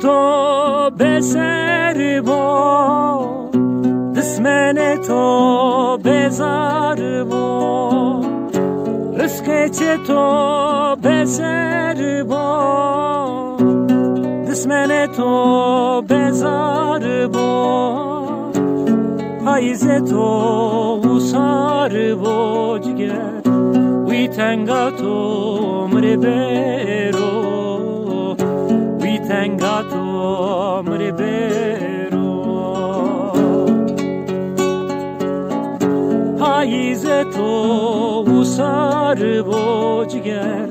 تو به سر با دسمن تو بزار با رزق تو به سر با دسمن تو بزار با پاییز تو وسار با جگر وی تنگا تو مره برو وی تنگا تو مره برو پاییز تو وسار با جگر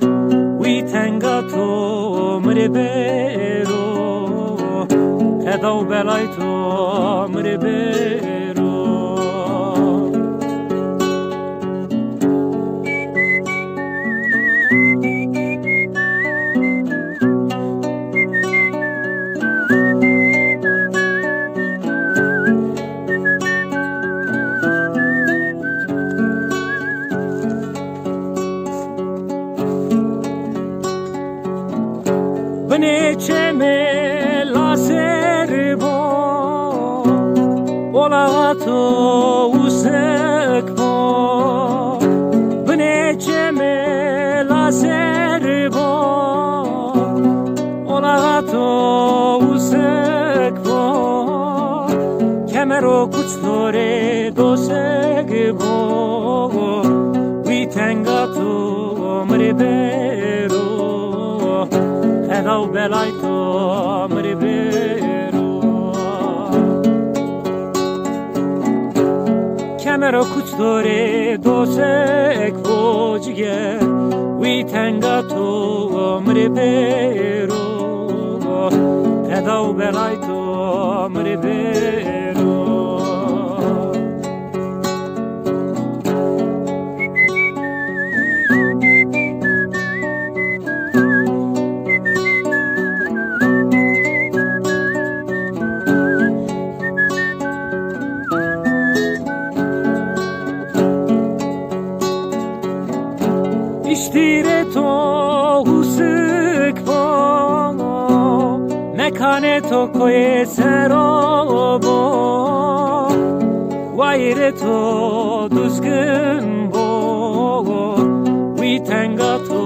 وی تنگا تو مره برو خدا و بلای تو مره برو beni çeme la serbo ola to usekbo beni çeme la serbo ola to usekbo kemero kutore dosegbo vi tenga to mrebero خدا و بلای تو مری برو کمر و کچ دوره دوسک و جگر وی تنگا تو مری برو خدا و بلای تو مری برو İştire to husik bo mekane to koye serobo vayre to düzgün bo vi tenga to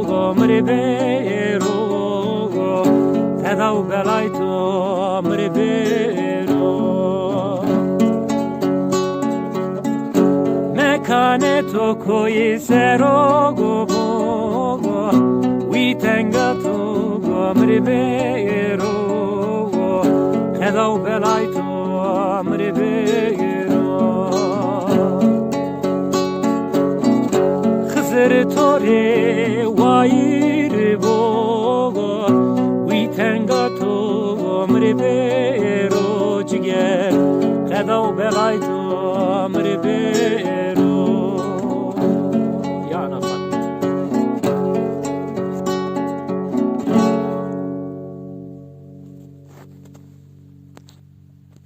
gomre bero tadav belay to mre bero mekane to koye serogo وی تنگا تو مری بیرو خدا و بلای تو مری بیرو خزر توری وایر بو وی تنگا تو مری بیرو جگر خدا و بلای تو مری بیرو